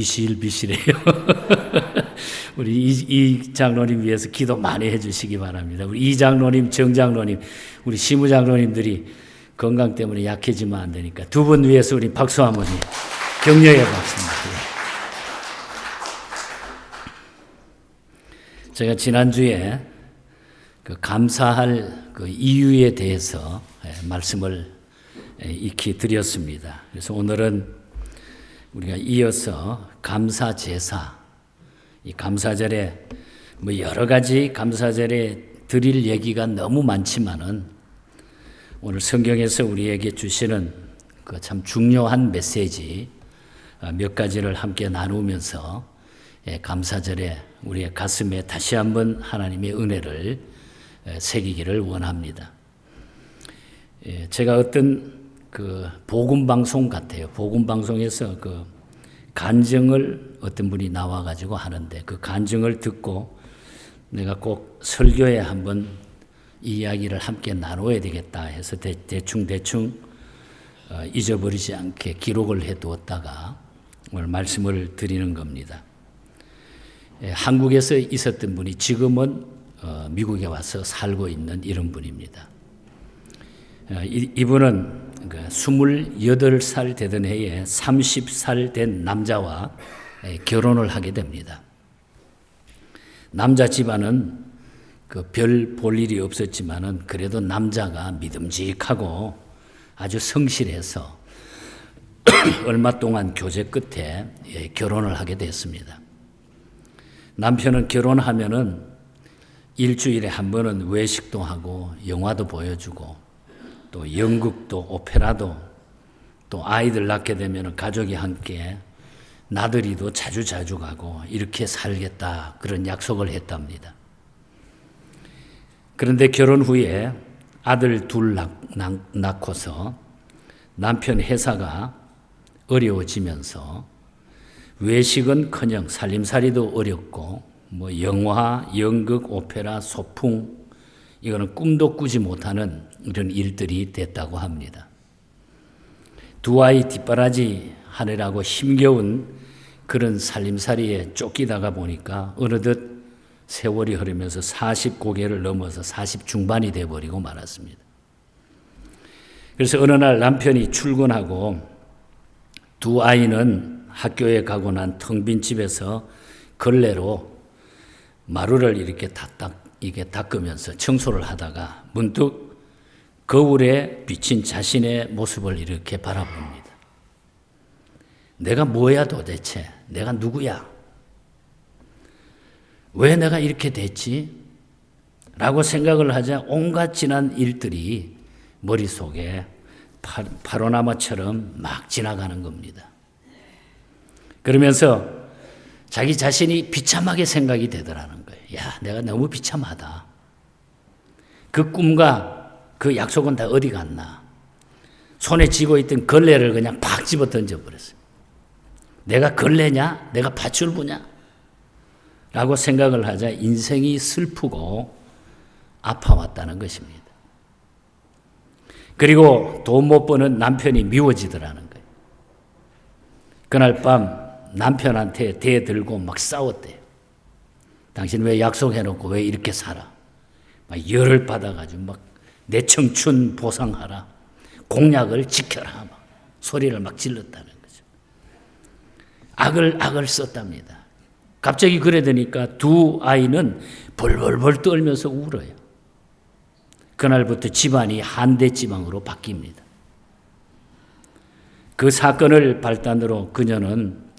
비실비실해요. 우리 이 장로님 위해서 기도 많이 해주시기 바랍니다. 우리 이 장로님, 정 장로님, 우리 시무 장로님들이 건강 때문에 약해지면 안 되니까 두 분 위해서 우리 박수 한번 격려해 봤습니다. 제가 지난주에 그 감사할 그 이유에 대해서 말씀을 익히 드렸습니다. 그래서 오늘은 우리가 이어서 감사 제사, 이 감사절에 뭐 여러 가지 감사절에 드릴 얘기가 너무 많지만은 오늘 성경에서 우리에게 주시는 그 참 중요한 메시지 몇 가지를 함께 나누면서 감사절에 우리의 가슴에 다시 한번 하나님의 은혜를 새기기를 원합니다. 제가 어떤 그 복음 방송 같아요. 복음 방송에서 그 간증을 어떤 분이 나와 가지고 하는데 그 간증을 듣고 내가 꼭 설교에 한번 이 이야기를 함께 나눠야 되겠다 해서 대충 잊어버리지 않게 기록을 해 두었다가 오늘 말씀을 드리는 겁니다. 한국에서 있었던 분이 지금은 미국에 와서 살고 있는 이런 분입니다. 이분은 28살 되던 해에 30살 된 남자와 결혼을 하게 됩니다. 남자 집안은 별 볼 일이 없었지만은 그래도 남자가 믿음직하고 아주 성실해서 얼마 동안 교제 끝에 결혼을 하게 됐습니다. 남편은 결혼하면은 일주일에 한 번은 외식도 하고 영화도 보여주고 또 연극도 오페라도 또 아이들 낳게 되면 가족이 함께 나들이도 자주 가고 이렇게 살겠다 그런 약속을 했답니다. 그런데 결혼 후에 아들 둘 낳고서 남편 회사가 어려워지면서 외식은커녕 살림살이도 어렵고 뭐 영화, 연극, 오페라, 소풍 이거는 꿈도 꾸지 못하는 이런 일들이 됐다고 합니다. 두 아이 뒷바라지 하느라고 힘겨운 그런 살림살이에 쫓기다가 보니까 어느덧 세월이 흐르면서 40고개를 넘어서 40 중반이 돼버리고 말았습니다. 그래서 어느 날 남편이 출근하고 두 아이는 학교에 가고 난 텅 빈 집에서 걸레로 마루를 이렇게 닦으면서 청소를 하다가 문득 거울에 비친 자신의 모습을 이렇게 바라봅니다. 내가 뭐야 도대체? 내가 누구야? 왜 내가 이렇게 됐지? 라고 생각을 하자 온갖 지난 일들이 머릿속에 파로나마처럼 막 지나가는 겁니다. 그러면서 자기 자신이 비참하게 생각이 되더라는 거예요. 야, 내가 너무 비참하다. 그 꿈과 그 약속은 다 어디 갔나? 손에 쥐고 있던 걸레를 그냥 팍 집어 던져버렸어요. 내가 걸레냐? 내가 밧줄부냐? 라고 생각을 하자 인생이 슬프고 아파왔다는 것입니다. 그리고 돈 못 버는 남편이 미워지더라는 거예요. 그날 밤 남편한테 대들고 막 싸웠대요. 당신 왜 약속해놓고 왜 이렇게 살아? 막 열을 받아가지고 막 내 청춘 보상하라. 공약을 지켜라. 막 소리를 막 질렀다는 거죠. 악을 썼답니다. 갑자기 그래 되니까 두 아이는 벌벌벌 떨면서 울어요. 그날부터 집안이 한대 지방으로 바뀝니다. 그 사건을 발단으로 그녀는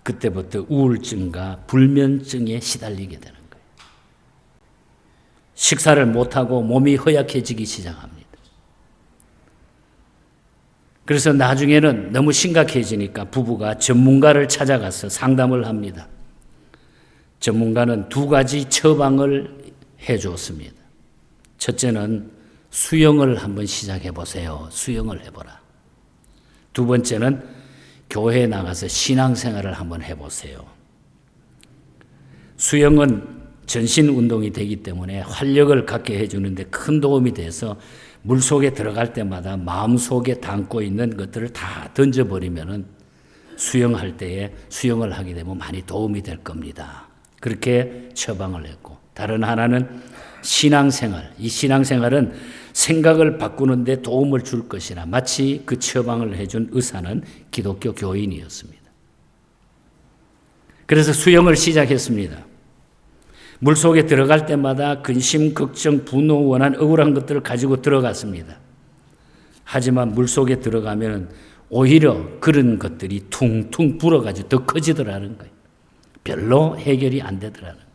그때부터 우울증과 불면증에 시달리게 되는 거예요. 식사를 못하고 몸이 허약해지기 시작합니다. 그래서 나중에는 너무 심각해지니까 부부가 전문가를 찾아가서 상담을 합니다. 전문가는 두 가지 처방을 해줬습니다. 첫째는 수영을 한번 시작해 보세요. 수영을 해보라. 두 번째는 교회에 나가서 신앙생활을 한번 해보세요. 수영은 전신 운동이 되기 때문에 활력을 갖게 해주는데 큰 도움이 돼서 물속에 들어갈 때마다 마음속에 담고 있는 것들을 다 던져버리면은 수영할 때에 수영을 하게 되면 많이 도움이 될 겁니다. 그렇게 처방을 했고, 다른 하나는 신앙생활. 이 신앙생활은 생각을 바꾸는데 도움을 줄 것이라 마치 그 처방을 해준 의사는 기독교 교인이었습니다. 그래서 수영을 시작했습니다. 물속에 들어갈 때마다 근심, 걱정, 분노, 원한, 억울한 것들을 가지고 들어갔습니다. 하지만 물속에 들어가면 오히려 그런 것들이 퉁퉁 불어가지고 더 커지더라는 거예요. 별로 해결이 안 되더라는 거예요.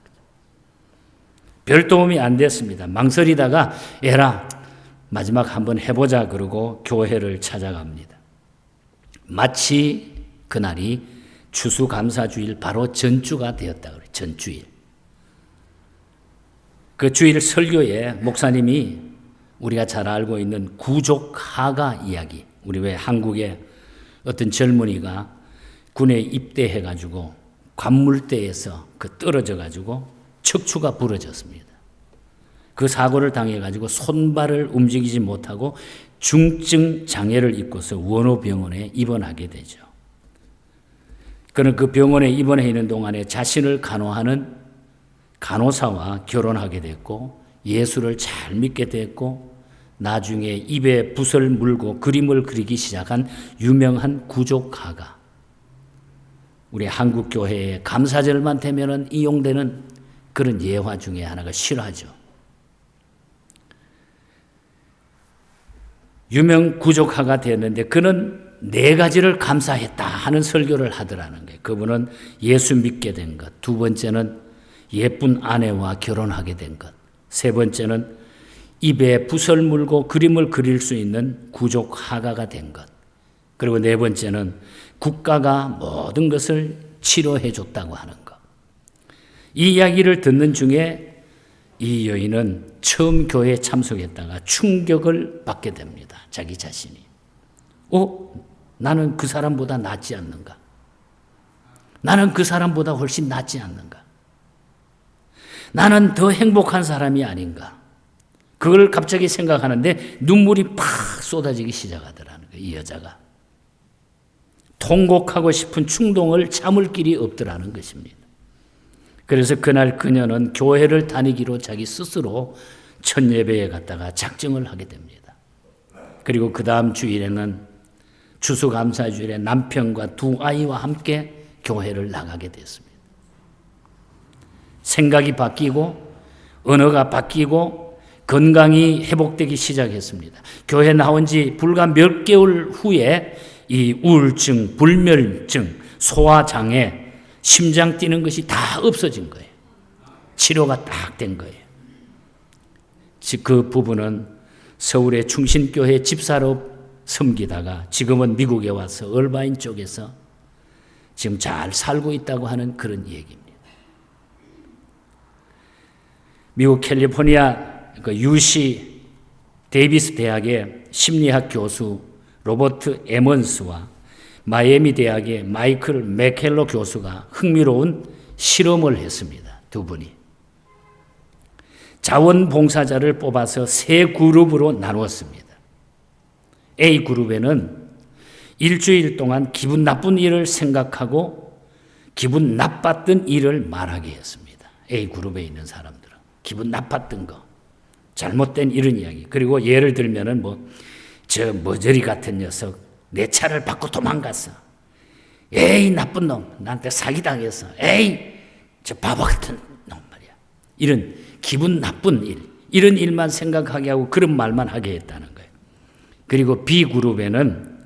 별 도움이 안 됐습니다. 망설이다가 에라 마지막 한번 해보자 그러고 교회를 찾아갑니다. 마치 그날이 추수감사주일 바로 전주가 되었다 그래요. 전주일. 그 주일 설교에 목사님이 우리가 잘 알고 있는 구족하가 이야기. 우리 왜 한국에 어떤 젊은이가 군에 입대해가지고 관물대에서 떨어져가지고 척추가 부러졌습니다. 그 사고를 당해가지고 손발을 움직이지 못하고 중증 장애를 입고서 원호병원에 입원하게 되죠. 그는 그 병원에 입원해 있는 동안에 자신을 간호하는 간호사와 결혼하게 됐고 예수를 잘 믿게 됐고 나중에 입에 붓을 물고 그림을 그리기 시작한 유명한 구족가가 우리 한국 교회에 감사절만 되면은 이용되는 그런 예화 중에 하나가 실화죠. 유명 구족가가 되었는데 그는 4가지를 감사했다 하는 설교를 하더라는 거예요. 그분은 예수 믿게 된 것, 2번째는 예쁜 아내와 결혼하게 된 것, 3번째는 입에 붓을 물고 그림을 그릴 수 있는 구족하가가 된 것, 그리고 4번째는 국가가 모든 것을 치료해 줬다고 하는 것. 이 이야기를 듣는 중에 이 여인은 처음 교회에 참석했다가 충격을 받게 됩니다. 자기 자신이. 나는 그 사람보다 낫지 않는가? 나는 그 사람보다 훨씬 낫지 않는가? 나는 더 행복한 사람이 아닌가? 그걸 갑자기 생각하는데 눈물이 팍 쏟아지기 시작하더라는 거예요. 이 여자가. 통곡하고 싶은 충동을 참을 길이 없더라는 것입니다. 그래서 그날 그녀는 교회를 다니기로 자기 스스로 첫 예배에 갔다가 작정을 하게 됩니다. 그리고 그 다음 주일에는 추수감사주일에 남편과 2아이와 함께 교회를 나가게 됐습니다. 생각이 바뀌고 언어가 바뀌고 건강이 회복되기 시작했습니다. 교회 나온 지 불과 몇 개월 후에 이 우울증, 불면증, 소화장애, 심장 뛰는 것이 다 없어진 거예요. 치료가 딱 된 거예요. 즉 그 부부는 서울의 충신교회 집사로 섬기다가 지금은 미국에 와서 얼바인 쪽에서 지금 잘 살고 있다고 하는 그런 얘기입니다. 미국 캘리포니아 UC 데이비스 대학의 심리학 교수 로버트 에먼스와 마이애미 대학의 마이클 맥켈로 교수가 흥미로운 실험을 했습니다. 2분이. 자원봉사자를 뽑아서 3그룹으로 나누었습니다. A그룹에는 일주일 동안 기분 나쁜 일을 생각하고 기분 나빴던 일을 말하게 했습니다. A그룹에 있는 사람들은. 기분 나빴던 거, 잘못된 이런 이야기. 그리고 예를 들면은 저 머저리 같은 녀석, 내 차를 받고 도망갔어. 에이, 나쁜 놈, 나한테 사기당했어. 에이, 저 바보 같은 놈 말이야. 이런 기분 나쁜 일, 이런 일만 생각하게 하고 그런 말만 하게 했다는 거예요. 그리고 B그룹에는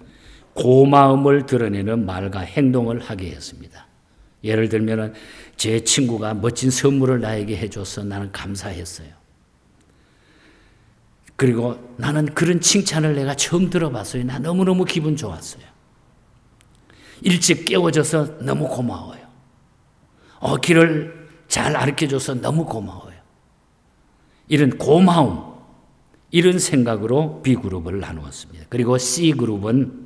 고마움을 드러내는 말과 행동을 하게 했습니다. 예를 들면은 제 친구가 멋진 선물을 나에게 해줘서 나는 감사했어요. 그리고 나는 그런 칭찬을 내가 처음 들어봤어요. 나 너무너무 기분 좋았어요. 일찍 깨워줘서 너무 고마워요. 길을 잘 가르쳐줘서 너무 고마워요. 이런 고마움, 이런 생각으로 B그룹을 나누었습니다. 그리고 C그룹은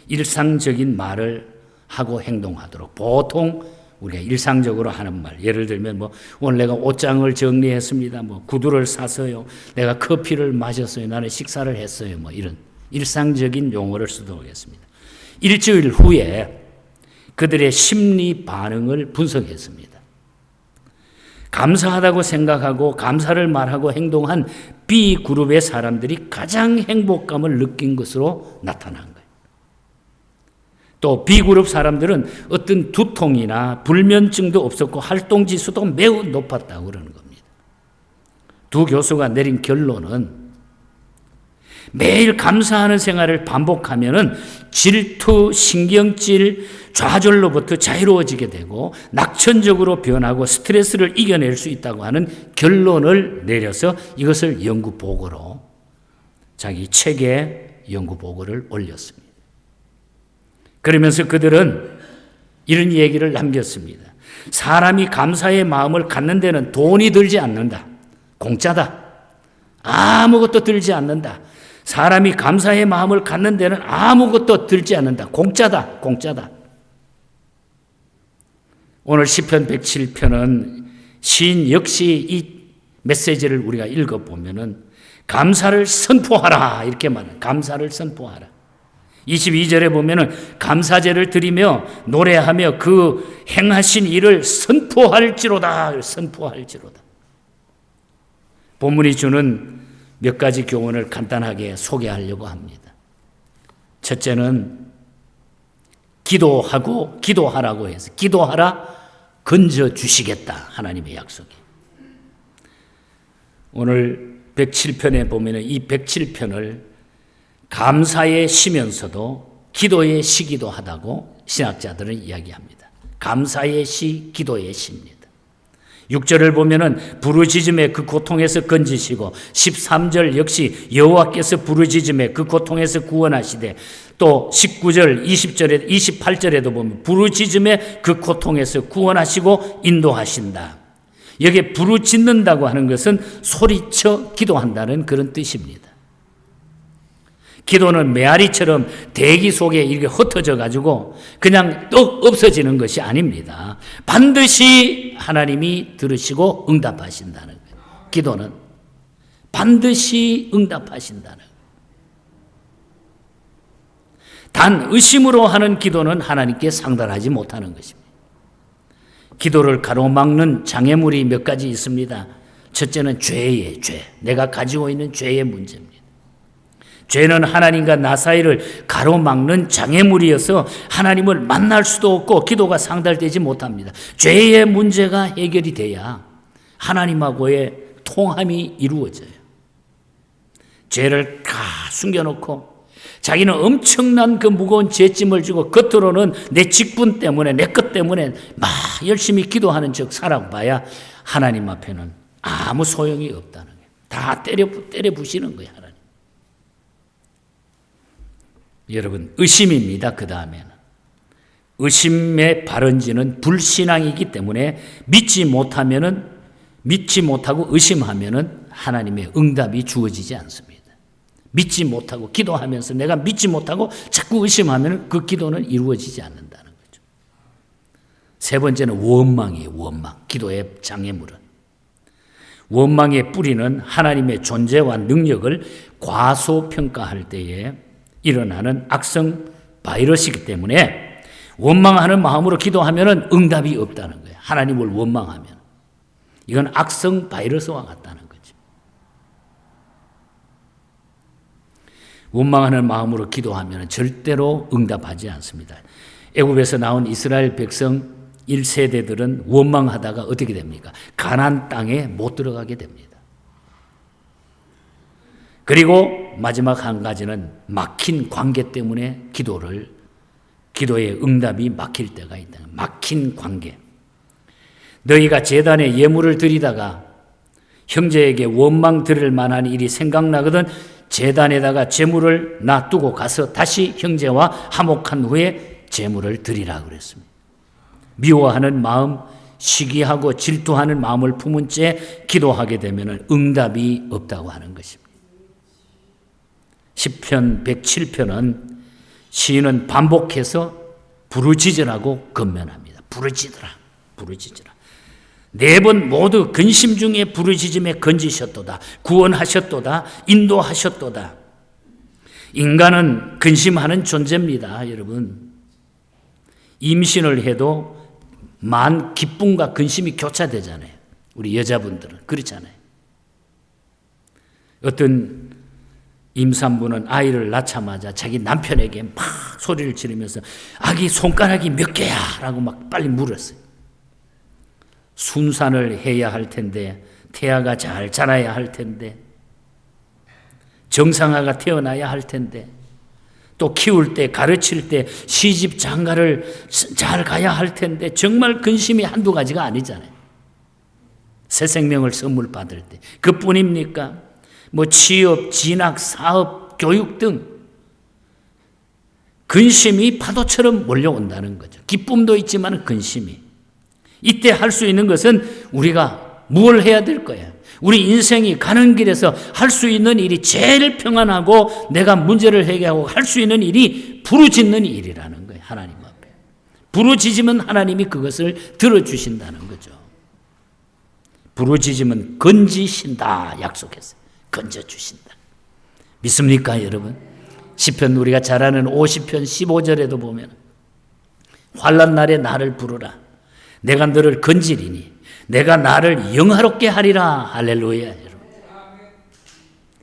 일상적인 말을 하고 행동하도록, 보통 우리가 일상적으로 하는 말, 예를 들면 오늘 내가 옷장을 정리했습니다. 구두를 샀어요. 내가 커피를 마셨어요. 나는 식사를 했어요. 이런 일상적인 용어를 쓰도록 했습니다. 일주일 후에 그들의 심리 반응을 분석했습니다. 감사하다고 생각하고 감사를 말하고 행동한 B그룹의 사람들이 가장 행복감을 느낀 것으로 나타난 거예요. 또 B그룹 사람들은 어떤 두통이나 불면증도 없었고 활동지수도 매우 높았다고 그러는 겁니다. 두 교수가 내린 결론은 매일 감사하는 생활을 반복하면은 질투, 신경질, 좌절로부터 자유로워지게 되고 낙천적으로 변하고 스트레스를 이겨낼 수 있다고 하는 결론을 내려서 이것을 연구 보고로 자기 책에 연구 보고를 올렸습니다. 그러면서 그들은 이런 얘기를 남겼습니다. 사람이 감사의 마음을 갖는 데는 돈이 들지 않는다. 공짜다. 아무것도 들지 않는다. 사람이 감사의 마음을 갖는 데는 아무것도 들지 않는다. 공짜다. 공짜다. 오늘 시편 107편은 시인 역시 이 메시지를 우리가 읽어보면은 감사를 선포하라 이렇게 말해요. 감사를 선포하라. 22절에 보면은 감사제를 드리며 노래하며 그 행하신 일을 선포할지로다. 선포할지로다. 본문이 주는 몇 가지 교훈을 간단하게 소개하려고 합니다. 첫째는 기도하고 기도하라고 해서 기도하라 건져 주시겠다. 하나님의 약속이. 오늘 107편에 보면 이 107편을 감사의 시면서도 기도의 시기도 하다고 신학자들은 이야기합니다. 감사의 시, 기도의 시입니다. 6절을 보면은 부르짖음의 그 고통에서 건지시고 13절 역시 여호와께서 부르짖음의 그 고통에서 구원하시되 또 19절, 20절에 28절에도 보면 부르짖음의 그 고통에서 구원하시고 인도하신다. 여기에 부르짖는다고 하는 것은 소리쳐 기도한다는 그런 뜻입니다. 기도는 메아리처럼 대기 속에 이렇게 흩어져 가지고 그냥 떡 없어지는 것이 아닙니다. 반드시 하나님이 들으시고 응답하신다는 거예요. 기도는 반드시 응답하신다는 거예요. 단 의심으로 하는 기도는 하나님께 상달하지 못하는 것입니다. 기도를 가로막는 장애물이 몇 가지 있습니다. 첫째는 죄의 죄. 내가 가지고 있는 죄의 문제입니다. 죄는 하나님과 나 사이를 가로막는 장애물이어서 하나님을 만날 수도 없고 기도가 상달되지 못합니다. 죄의 문제가 해결이 돼야 하나님하고의 통함이 이루어져요. 죄를 다 숨겨놓고 자기는 엄청난 그 무거운 죄짐을 지고 겉으로는 내 직분 때문에 내 것 때문에 막 열심히 기도하는 척 살아봐야 하나님 앞에는 아무 소용이 없다는 거예요. 다 때려 부시는 거예요. 하나님. 여러분 의심입니다. 그 다음에는 의심의 발원지는 불신앙이기 때문에 믿지 못하고 의심하면은 하나님의 응답이 주어지지 않습니다. 믿지 못하고 기도하면서 내가 믿지 못하고 자꾸 의심하면 그 기도는 이루어지지 않는다는 거죠. 세 번째는 원망이에요. 원망. 기도의 장애물은. 원망의 뿌리는 하나님의 존재와 능력을 과소평가할 때에 일어나는 악성 바이러스이기 때문에 원망하는 마음으로 기도하면 응답이 없다는 거예요. 하나님을 원망하면. 이건 악성 바이러스와 같다는 거죠. 원망하는 마음으로 기도하면 절대로 응답하지 않습니다. 애굽에서 나온 이스라엘 백성 1세대들은 원망하다가 어떻게 됩니까? 가나안 땅에 못 들어가게 됩니다. 그리고 마지막 한 가지는 막힌 관계 때문에 기도의 응답이 막힐 때가 있다. 막힌 관계. 너희가 제단에 예물을 드리다가 형제에게 원망 들을 만한 일이 생각나거든 제단에다가 제물을 놔두고 가서 다시 형제와 화목한 후에 제물을 드리라 그랬습니다. 미워하는 마음, 시기하고 질투하는 마음을 품은 채 기도하게 되면 응답이 없다고 하는 것입니다. 시편 107편은 시인은 반복해서 부르짖으라고 건면합니다. 부르짖으라. 4번 모두 근심 중에 부르짖음에 건지셨도다. 구원하셨도다. 인도하셨도다. 인간은 근심하는 존재입니다. 여러분. 임신을 해도 기쁨과 근심이 교차되잖아요. 우리 여자분들은 그렇잖아요. 어떤 임산부는 아이를 낳자마자 자기 남편에게 막 소리를 지르면서 아기 손가락이 몇 개야? 라고 막 빨리 물었어요. 순산을 해야 할 텐데, 태아가 잘 자라야 할 텐데, 정상아가 태어나야 할 텐데, 또 키울 때, 가르칠 때 시집 장가를 잘 가야 할 텐데, 정말 근심이 한두 가지가 아니잖아요. 새 생명을 선물 받을 때. 그뿐입니까? 취업, 진학, 사업, 교육 등 근심이 파도처럼 몰려온다는 거죠. 기쁨도 있지만 근심이. 이때 할 수 있는 것은 우리가 뭘 해야 될 거예요. 우리 인생이 가는 길에서 할 수 있는 일이 제일 평안하고 내가 문제를 해결하고 할 수 있는 일이 부르짖는 일이라는 거예요. 하나님 앞에. 부르짖으면 하나님이 그것을 들어주신다는 거죠. 부르짖으면 건지신다 약속했어요. 건져주신다. 믿습니까 여러분? 시편 우리가 잘 아는 50편 15절에도 보면 환난 날에 나를 부르라. 내가 너를 건지리니 내가 나를 영화롭게 하리라. 할렐루야 여러분.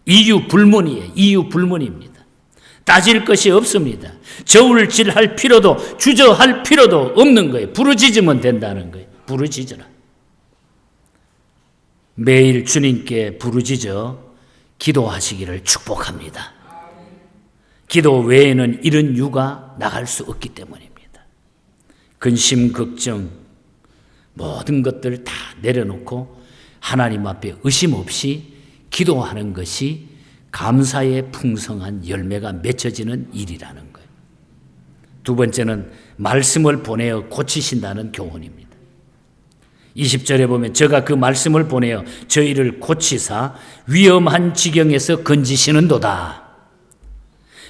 이유 불문이에요. 이유 불문입니다. 따질 것이 없습니다. 저울질할 필요도 주저할 필요도 없는 거예요. 부르짖으면 된다는 거예요. 부르짖어라. 매일 주님께 부르짖어 기도하시기를 축복합니다. 기도 외에는 이런 유가 나갈 수 없기 때문입니다. 근심, 걱정, 모든 것들을 다 내려놓고 하나님 앞에 의심 없이 기도하는 것이 감사의 풍성한 열매가 맺혀지는 일이라는 거예요. 두 번째는 말씀을 보내어 고치신다는 교훈입니다. 20절에 보면 저가 그 말씀을 보내어 저희를 고치사 위험한 지경에서 건지시는도다.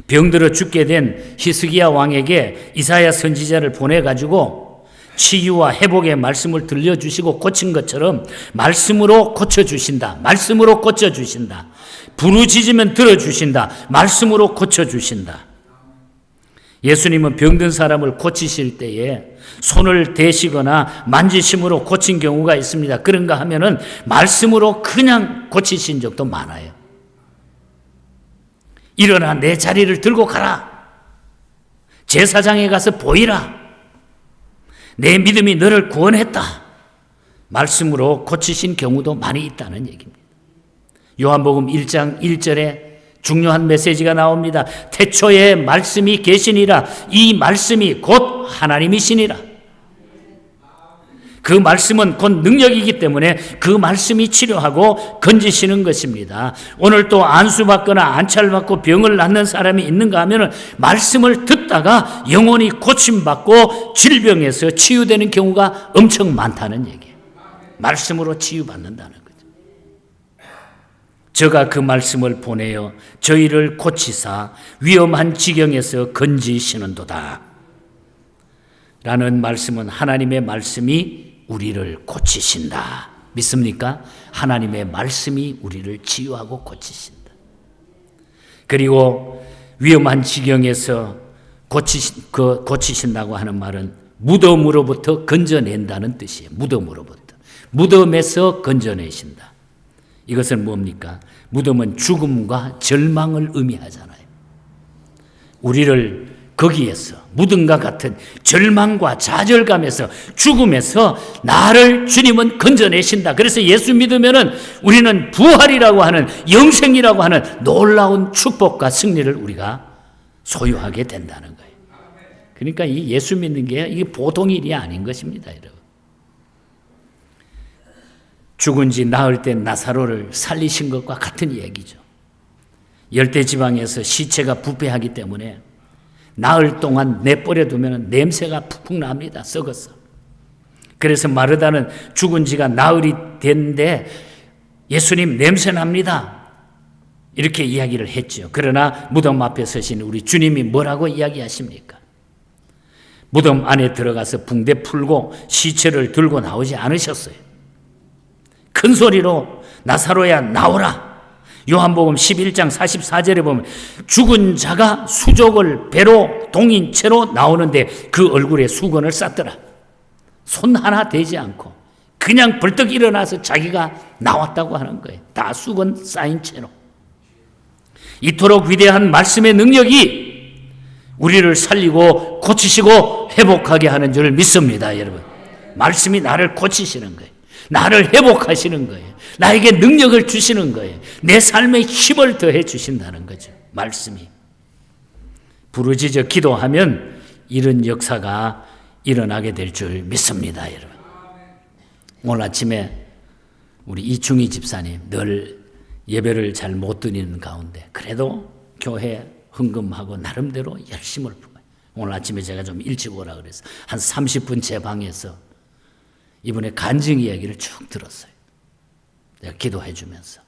병들어 죽게 된 히스기야 왕에게 이사야 선지자를 보내가지고 치유와 회복의 말씀을 들려주시고 고친 것처럼 말씀으로 고쳐주신다. 말씀으로 고쳐주신다. 부르짖으면 들어주신다. 말씀으로 고쳐주신다. 예수님은 병든 사람을 고치실 때에 손을 대시거나 만지심으로 고친 경우가 있습니다. 그런가 하면은 말씀으로 그냥 고치신 적도 많아요. 일어나 내 자리를 들고 가라. 제사장에 가서 보이라. 내 믿음이 너를 구원했다. 말씀으로 고치신 경우도 많이 있다는 얘기입니다. 요한복음 1장 1절에 중요한 메시지가 나옵니다. 태초에 말씀이 계시니라. 이 말씀이 곧 하나님이시니라. 그 말씀은 곧 능력이기 때문에 그 말씀이 치료하고 건지시는 것입니다. 오늘 또 안수받거나 안찰받고 병을 낫는 사람이 있는가 하면 말씀을 듣다가 영혼이 고침받고 질병에서 치유되는 경우가 엄청 많다는 얘기예요. 말씀으로 치유받는다는 거죠. 저가 그 말씀을 보내어 저희를 고치사 위험한 지경에서 건지시는도다. 라는 말씀은 하나님의 말씀이 우리를 고치신다. 믿습니까? 하나님의 말씀이 우리를 치유하고 고치신다. 그리고 위험한 지경에서 고치신다고 하는 말은 무덤으로부터 건져낸다는 뜻이에요. 무덤으로부터. 무덤에서 건져내신다. 이것은 뭡니까? 무덤은 죽음과 절망을 의미하잖아요. 우리를 거기에서 무덤과 같은 절망과 좌절감에서 죽음에서 나를 주님은 건져내신다. 그래서 예수 믿으면은 우리는 부활이라고 하는 영생이라고 하는 놀라운 축복과 승리를 우리가 소유하게 된다는 거예요. 그러니까 이 예수 믿는 게 이게 보통 일이 아닌 것입니다, 여러분. 죽은 지 나흘 된 나사로를 살리신 것과 같은 얘기죠. 열대지방에서 시체가 부패하기 때문에 나흘 동안 내버려 두면 냄새가 푹푹 납니다. 썩어서. 그래서 마르다는 죽은 지가 나흘이 됐는데 예수님 냄새 납니다. 이렇게 이야기를 했죠. 그러나 무덤 앞에 서신 우리 주님이 뭐라고 이야기하십니까? 무덤 안에 들어가서 붕대 풀고 시체를 들고 나오지 않으셨어요. 큰 소리로 나사로야 나오라. 요한복음 11장 44절에 보면 죽은 자가 수족을 배로 동인 채로 나오는데 그 얼굴에 수건을 쌌더라. 손 하나 대지 않고 그냥 벌떡 일어나서 자기가 나왔다고 하는 거예요. 다 수건 쌓인 채로. 이토록 위대한 말씀의 능력이 우리를 살리고 고치시고 회복하게 하는 줄 믿습니다, 여러분. 말씀이 나를 고치시는 거예요. 나를 회복하시는 거예요. 나에게 능력을 주시는 거예요. 내 삶에 힘을 더해 주신다는 거죠. 말씀이. 부르짖어 기도하면 이런 역사가 일어나게 될 줄 믿습니다, 여러분. 오늘 아침에 우리 이충희 집사님 늘 예배를 잘 못 드리는 가운데 그래도 교회 헌금하고 나름대로 열심을 부어요. 오늘 아침에 제가 좀 일찍 오라 그래서 한 30분 제 방에서 이분의 간증 이야기를 쭉 들었어요. 내가 기도해 주면서.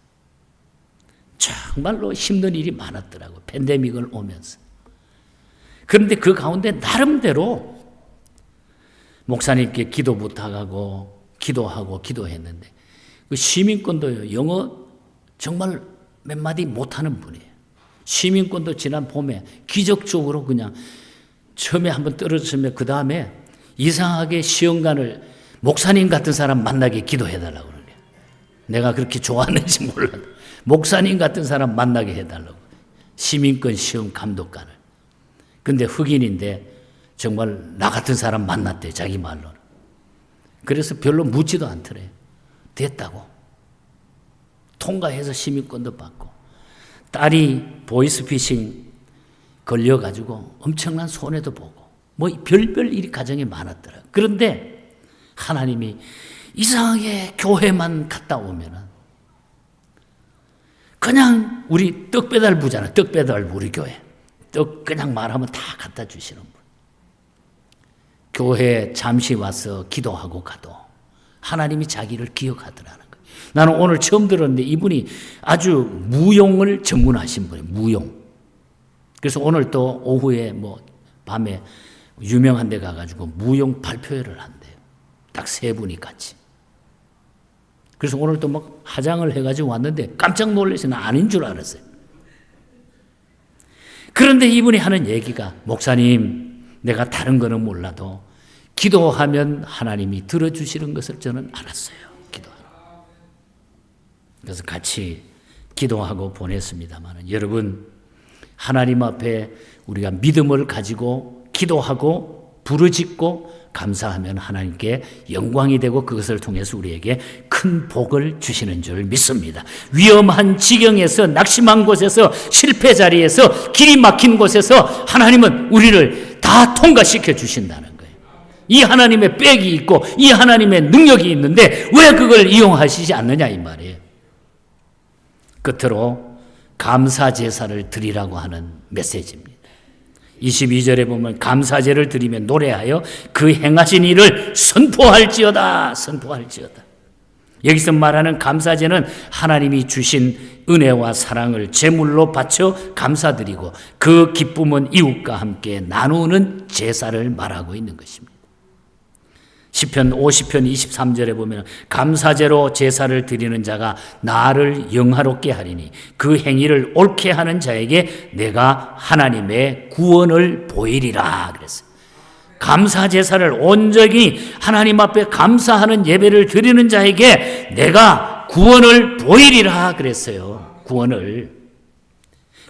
정말로 힘든 일이 많았더라고요. 팬데믹을 오면서. 그런데 그 가운데 나름대로 목사님께 기도 부탁하고 기도하고 기도했는데 그 시민권도요. 영어 정말 몇 마디 못하는 분이에요. 시민권도 지난 봄에 기적적으로 그냥 처음에 한번 떨어졌으면 그 다음에 이상하게 시험관을 목사님 같은 사람 만나게 기도해달라고 그러네요. 내가 그렇게 좋아하는지 몰라도 목사님 같은 사람 만나게 해달라고. 시민권 시험 감독관을. 근데 흑인인데 정말 나 같은 사람 만났대, 자기 말로는. 그래서 별로 묻지도 않더래요. 됐다고. 통과해서 시민권도 받고. 딸이 보이스피싱 걸려가지고 엄청난 손해도 보고 뭐 별별 일이 가정에 많았더라. 그런데 하나님이 이상하게 교회만 갔다 오면은 그냥 우리 떡 배달 부잖아. 떡 배달 우리 교회. 떡 그냥 말하면 다 갖다 주시는 분. 교회 잠시 와서 기도하고 가도 하나님이 자기를 기억하더라는 거예요. 나는 오늘 처음 들었는데 이분이 아주 무용을 전문하신 분이에요. 무용. 그래서 오늘 또 오후에 뭐 밤에 유명한 데 가가지고 무용 발표회를 한대요. 딱 세 분이 같이. 그래서 오늘 또 막 화장을 해가지고 왔는데 깜짝 놀라서 나 아닌 줄 알았어요. 그런데 이분이 하는 얘기가 목사님 내가 다른 거는 몰라도 기도하면 하나님이 들어주시는 것을 저는 알았어요. 기도하는. 그래서 같이 기도하고 보냈습니다만 여러분 하나님 앞에 우리가 믿음을 가지고 기도하고 부르짖고 감사하면 하나님께 영광이 되고 그것을 통해서 우리에게 큰 복을 주시는 줄 믿습니다. 위험한 지경에서 낙심한 곳에서 실패 자리에서 길이 막힌 곳에서 하나님은 우리를 다 통과시켜 주신다는 거예요. 이 하나님의 백이 있고 이 하나님의 능력이 있는데 왜 그걸 이용하시지 않느냐 이 말이에요. 끝으로 감사 제사를 드리라고 하는 메시지입니다. 22절에 보면 감사제를 드리며 노래하여 그 행하신 일을 선포할지어다. 선포할지어다. 여기서 말하는 감사제는 하나님이 주신 은혜와 사랑을 제물로 바쳐 감사드리고 그 기쁨은 이웃과 함께 나누는 제사를 말하고 있는 것입니다. 시편 50편 23절에 보면 감사제로 제사를 드리는 자가 나를 영화롭게 하리니 그 행위를 옳게 하는 자에게 내가 하나님의 구원을 보이리라 그랬어요. 감사제사를 온전히 하나님 앞에 감사하는 예배를 드리는 자에게 내가 구원을 보이리라 그랬어요. 구원을.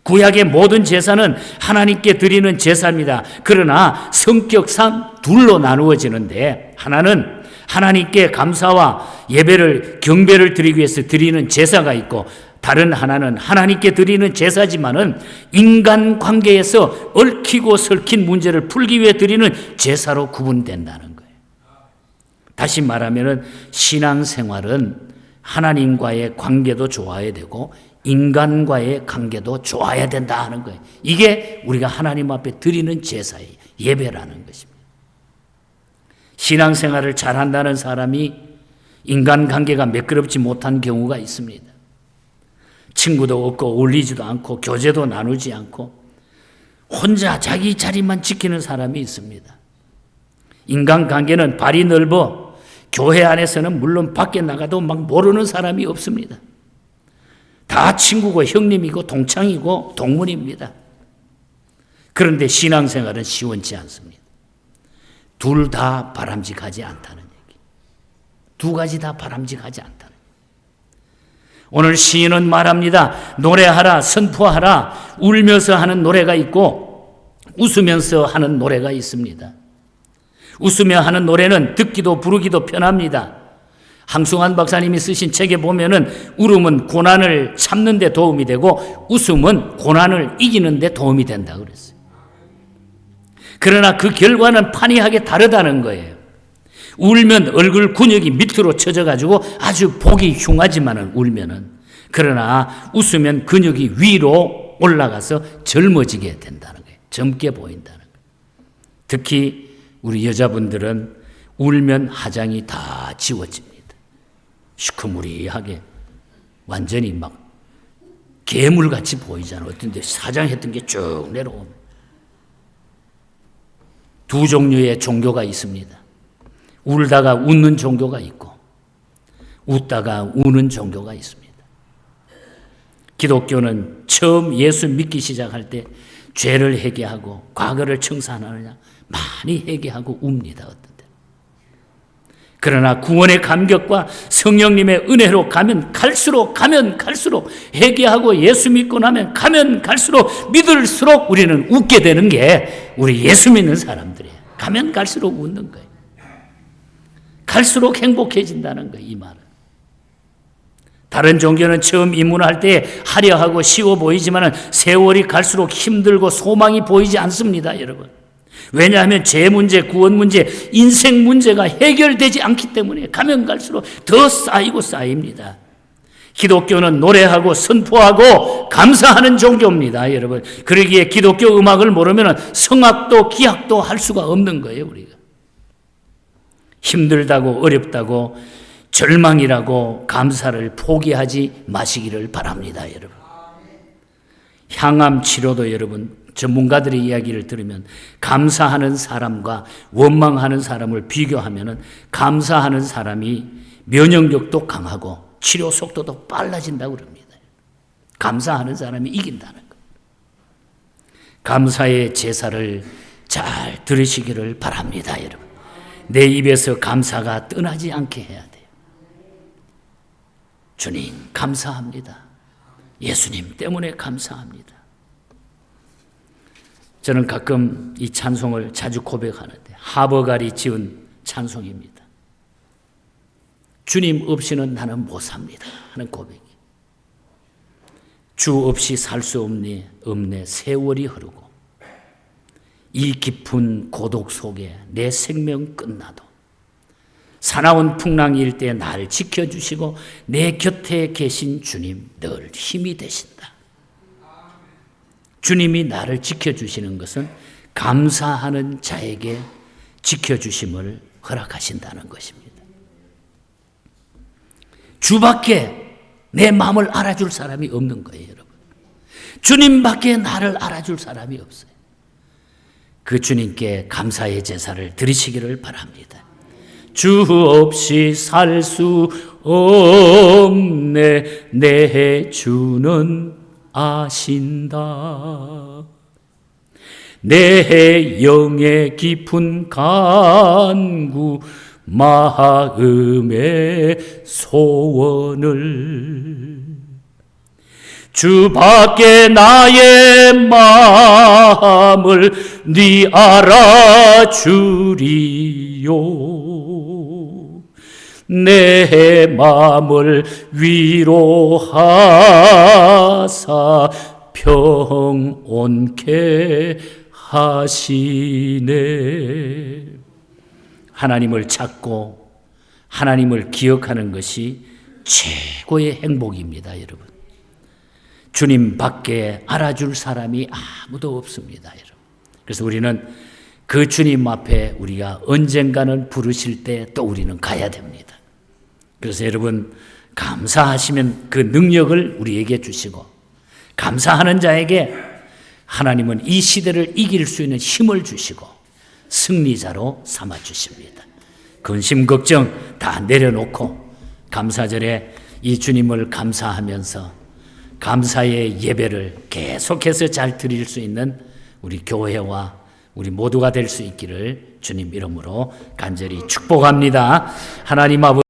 구약의 모든 제사는 하나님께 드리는 제사입니다. 그러나 성격상 둘로 나누어지는데 하나는 하나님께 감사와 예배를 경배를 드리기 위해서 드리는 제사가 있고 다른 하나는 하나님께 드리는 제사지만은 인간 관계에서 얽히고 설킨 문제를 풀기 위해 드리는 제사로 구분된다는 거예요. 다시 말하면은 신앙생활은 하나님과의 관계도 좋아야 되고 인간과의 관계도 좋아야 된다 하는 거예요. 이게 우리가 하나님 앞에 드리는 제사예요. 예배라는 것입니다. 신앙생활을 잘한다는 사람이 인간관계가 매끄럽지 못한 경우가 있습니다. 친구도 없고 어울리지도 않고 교제도 나누지 않고 혼자 자기 자리만 지키는 사람이 있습니다. 인간관계는 발이 넓어 교회 안에서는 물론 밖에 나가도 막 모르는 사람이 없습니다. 다 친구고 형님이고 동창이고 동문입니다. 그런데 신앙생활은 시원치 않습니다. 둘 다 바람직하지 않다는 얘기. 두 가지 다 바람직하지 않다는 얘기. 오늘 시인은 말합니다. 노래하라, 선포하라. 울면서 하는 노래가 있고 웃으면서 하는 노래가 있습니다. 웃으며 하는 노래는 듣기도 부르기도 편합니다. 항승환 박사님이 쓰신 책에 보면은 울음은 고난을 참는 데 도움이 되고 웃음은 고난을 이기는 데 도움이 된다 그랬어요. 그러나 그 결과는 판이하게 다르다는 거예요. 울면 얼굴 근육이 밑으로 처져가지고 아주 보기 흉하지만은 울면은, 그러나 웃으면 근육이 위로 올라가서 젊어지게 된다는 거예요. 젊게 보인다는 거예요. 특히 우리 여자분들은 울면 화장이 다 지워집니다. 시커무리하게 완전히 막 괴물같이 보이잖아. 어떤데 화장했던 게 쭉 내려옵니다. 두 종류의 종교가 있습니다. 울다가 웃는 종교가 있고 웃다가 우는 종교가 있습니다. 기독교는 처음 예수 믿기 시작할 때 죄를 회개하고 과거를 청산하느냐 많이 회개하고 웁니다. 어떤 때. 그러나 구원의 감격과 성령님의 은혜로 가면 갈수록 회개하고 예수 믿고 나면 가면 갈수록 믿을수록 우리는 웃게 되는 게 우리 예수 믿는 사람들이에요. 가면 갈수록 웃는 거예요. 갈수록 행복해진다는 거예요. 이 말은. 다른 종교는 처음 입문할 때 화려하고 쉬워 보이지만 세월이 갈수록 힘들고 소망이 보이지 않습니다. 여러분. 왜냐하면 죄 문제, 구원 문제, 인생 문제가 해결되지 않기 때문에 가면 갈수록 더 쌓이고 쌓입니다. 기독교는 노래하고 선포하고 감사하는 종교입니다. 여러분. 그러기에 기독교 음악을 모르면 성악도 기악도 할 수가 없는 거예요. 우리가. 힘들다고 어렵다고 절망이라고 감사를 포기하지 마시기를 바랍니다. 여러분. 향암 치료도 여러분 전문가들의 이야기를 들으면 감사하는 사람과 원망하는 사람을 비교하면 감사하는 사람이 면역력도 강하고 치료 속도도 빨라진다고 그럽니다. 감사하는 사람이 이긴다는 것. 감사의 제사를 잘 들으시기를 바랍니다. 여러분. 내 입에서 감사가 떠나지 않게 해야 돼요. 주님 감사합니다. 예수님 때문에 감사합니다. 저는 가끔 이 찬송을 자주 고백하는데 하버갈이 지은 찬송입니다. 주님 없이는 나는 못 삽니다 하는 고백이. 주 없이 살 수 없네 세월이 흐르고 이 깊은 고독 속에 내 생명 끝나도 사나운 풍랑일 때 나를 지켜주시고 내 곁에 계신 주님 늘 힘이 되신다. 주님이 나를 지켜주시는 것은 감사하는 자에게 지켜주심을 허락하신다는 것입니다. 주밖에 내 마음을 알아줄 사람이 없는 거예요, 여러분. 주님밖에 나를 알아줄 사람이 없어요. 그 주님께 감사의 제사를 드리시기를 바랍니다. 주 없이 살 수 없네 내 주는 아신다. 내 영의 깊은 간구 마음의 소원을 주밖에 나의 마음을 네 알아주리요. 내 마음을 위로하사 평온케 하시네. 하나님을 찾고 하나님을 기억하는 것이 최고의 행복입니다, 여러분. 주님 밖에 알아줄 사람이 아무도 없습니다, 여러분. 그래서 우리는 그 주님 앞에 우리가 언젠가는 부르실 때 또 우리는 가야 됩니다. 그래서 여러분 감사하시면 그 능력을 우리에게 주시고 감사하는 자에게 하나님은 이 시대를 이길 수 있는 힘을 주시고 승리자로 삼아 주십니다. 근심 걱정 다 내려놓고 감사절에 이 주님을 감사하면서 감사의 예배를 계속해서 잘 드릴 수 있는 우리 교회와 우리 모두가 될 수 있기를 주님 이름으로 간절히 축복합니다. 하나님 아버지